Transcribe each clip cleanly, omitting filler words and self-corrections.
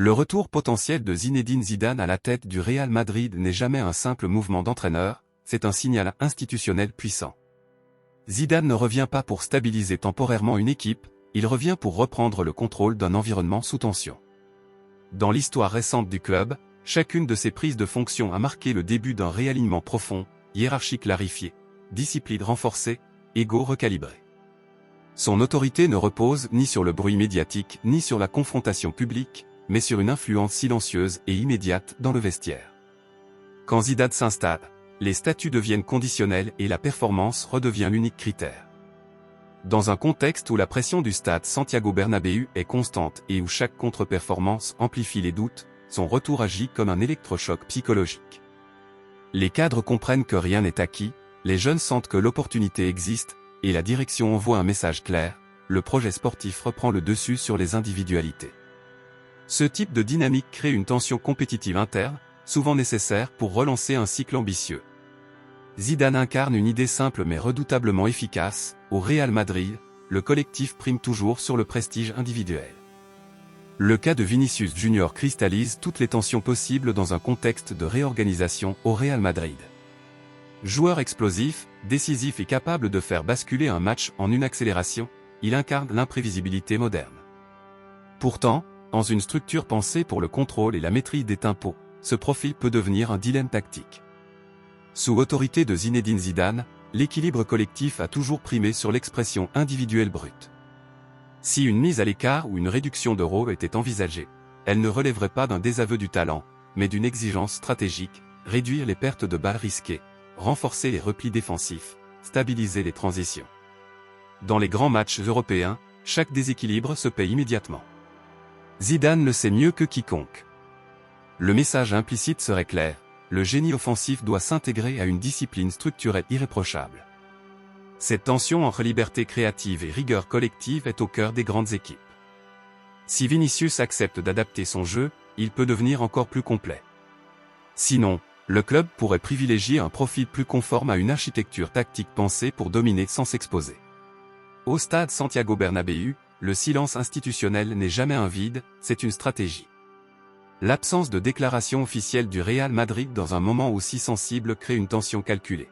Le retour potentiel de Zinedine Zidane à la tête du Real Madrid n'est jamais un simple mouvement d'entraîneur, c'est un signal institutionnel puissant. Zidane ne revient pas pour stabiliser temporairement une équipe, il revient pour reprendre le contrôle d'un environnement sous tension. Dans l'histoire récente du club, chacune de ses prises de fonction a marqué le début d'un réalignement profond, hiérarchie clarifiée, discipline renforcée, ego recalibré. Son autorité ne repose ni sur le bruit médiatique ni sur la confrontation publique, mais sur une influence silencieuse et immédiate dans le vestiaire. Quand Zidane s'installe, les statuts deviennent conditionnels et la performance redevient l'unique critère. Dans un contexte où la pression du stade Santiago Bernabéu est constante et où chaque contre-performance amplifie les doutes, son retour agit comme un électrochoc psychologique. Les cadres comprennent que rien n'est acquis, les jeunes sentent que l'opportunité existe, et la direction envoie un message clair, le projet sportif reprend le dessus sur les individualités. Ce type de dynamique crée une tension compétitive interne, souvent nécessaire pour relancer un cycle ambitieux. Zidane incarne une idée simple mais redoutablement efficace, au Real Madrid, le collectif prime toujours sur le prestige individuel. Le cas de Vinicius Junior cristallise toutes les tensions possibles dans un contexte de réorganisation au Real Madrid. Joueur explosif, décisif et capable de faire basculer un match en une accélération, il incarne l'imprévisibilité moderne. Pourtant, dans une structure pensée pour le contrôle et la maîtrise des tempos, ce profil peut devenir un dilemme tactique. Sous autorité de Zinedine Zidane, l'équilibre collectif a toujours primé sur l'expression individuelle brute. Si une mise à l'écart ou une réduction de rôle était envisagée, elle ne relèverait pas d'un désaveu du talent, mais d'une exigence stratégique, réduire les pertes de balles risquées, renforcer les replis défensifs, stabiliser les transitions. Dans les grands matchs européens, chaque déséquilibre se paye immédiatement. Zidane le sait mieux que quiconque. Le message implicite serait clair, le génie offensif doit s'intégrer à une discipline structurelle irréprochable. Cette tension entre liberté créative et rigueur collective est au cœur des grandes équipes. Si Vinicius accepte d'adapter son jeu, il peut devenir encore plus complet. Sinon, le club pourrait privilégier un profil plus conforme à une architecture tactique pensée pour dominer sans s'exposer. Au stade Santiago Bernabéu, le silence institutionnel n'est jamais un vide, c'est une stratégie. L'absence de déclaration officielle du Real Madrid dans un moment aussi sensible crée une tension calculée.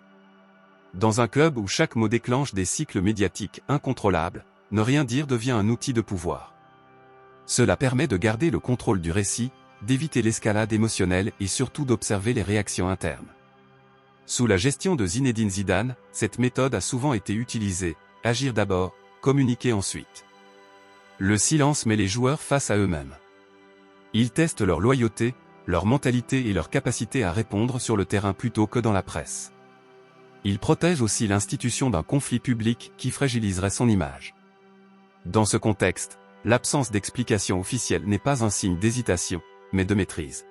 Dans un club où chaque mot déclenche des cycles médiatiques incontrôlables, ne rien dire devient un outil de pouvoir. Cela permet de garder le contrôle du récit, d'éviter l'escalade émotionnelle et surtout d'observer les réactions internes. Sous la gestion de Zinedine Zidane, cette méthode a souvent été utilisée, agir d'abord, communiquer ensuite. Le silence met les joueurs face à eux-mêmes. Ils testent leur loyauté, leur mentalité et leur capacité à répondre sur le terrain plutôt que dans la presse. Ils protègent aussi l'institution d'un conflit public qui fragiliserait son image. Dans ce contexte, l'absence d'explication officielle n'est pas un signe d'hésitation, mais de maîtrise.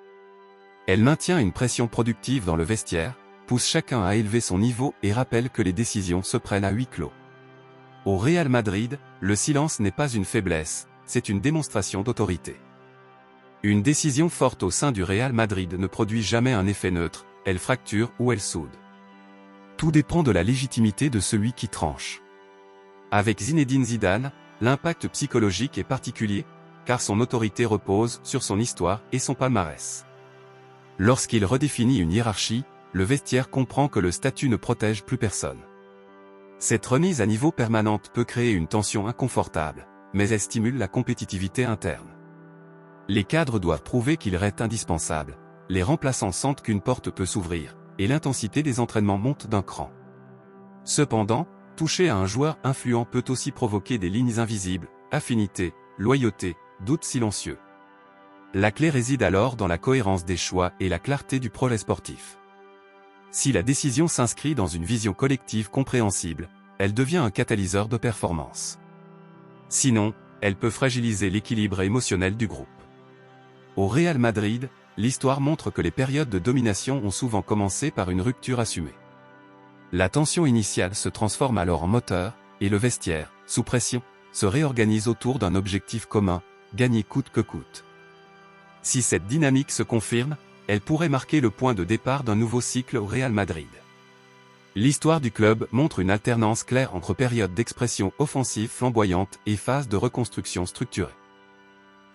Elle maintient une pression productive dans le vestiaire, pousse chacun à élever son niveau et rappelle que les décisions se prennent à huis clos. Au Real Madrid, le silence n'est pas une faiblesse, c'est une démonstration d'autorité. Une décision forte au sein du Real Madrid ne produit jamais un effet neutre, elle fracture ou elle soude. Tout dépend de la légitimité de celui qui tranche. Avec Zinedine Zidane, l'impact psychologique est particulier, car son autorité repose sur son histoire et son palmarès. Lorsqu'il redéfinit une hiérarchie, le vestiaire comprend que le statut ne protège plus personne. Cette remise à niveau permanente peut créer une tension inconfortable, mais elle stimule la compétitivité interne. Les cadres doivent prouver qu'ils restent indispensables, les remplaçants sentent qu'une porte peut s'ouvrir, et l'intensité des entraînements monte d'un cran. Cependant, toucher à un joueur influent peut aussi provoquer des lignes invisibles, affinité, loyauté, doute silencieux. La clé réside alors dans la cohérence des choix et la clarté du projet sportif. Si la décision s'inscrit dans une vision collective compréhensible, elle devient un catalyseur de performance. Sinon, elle peut fragiliser l'équilibre émotionnel du groupe. Au Real Madrid, l'histoire montre que les périodes de domination ont souvent commencé par une rupture assumée. La tension initiale se transforme alors en moteur, et le vestiaire, sous pression, se réorganise autour d'un objectif commun, gagner coûte que coûte. Si cette dynamique se confirme, elle pourrait marquer le point de départ d'un nouveau cycle au Real Madrid. L'histoire du club montre une alternance claire entre périodes d'expression offensive flamboyante et phases de reconstruction structurée.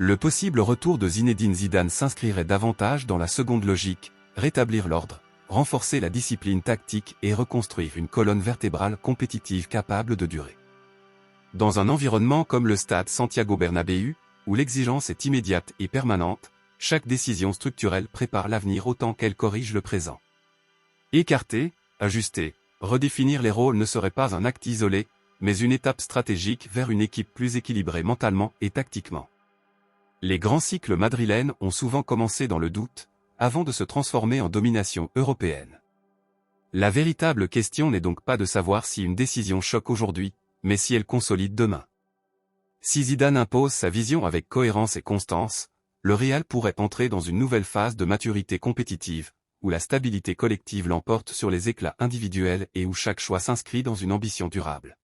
Le possible retour de Zinedine Zidane s'inscrirait davantage dans la seconde logique, rétablir l'ordre, renforcer la discipline tactique et reconstruire une colonne vertébrale compétitive capable de durer. Dans un environnement comme le stade Santiago Bernabéu, où l'exigence est immédiate et permanente, chaque décision structurelle prépare l'avenir autant qu'elle corrige le présent. Écarter, ajuster, redéfinir les rôles ne serait pas un acte isolé, mais une étape stratégique vers une équipe plus équilibrée mentalement et tactiquement. Les grands cycles madrilènes ont souvent commencé dans le doute, avant de se transformer en domination européenne. La véritable question n'est donc pas de savoir si une décision choque aujourd'hui, mais si elle consolide demain. Si Zidane impose sa vision avec cohérence et constance, le Real pourrait entrer dans une nouvelle phase de maturité compétitive, où la stabilité collective l'emporte sur les éclats individuels et où chaque choix s'inscrit dans une ambition durable.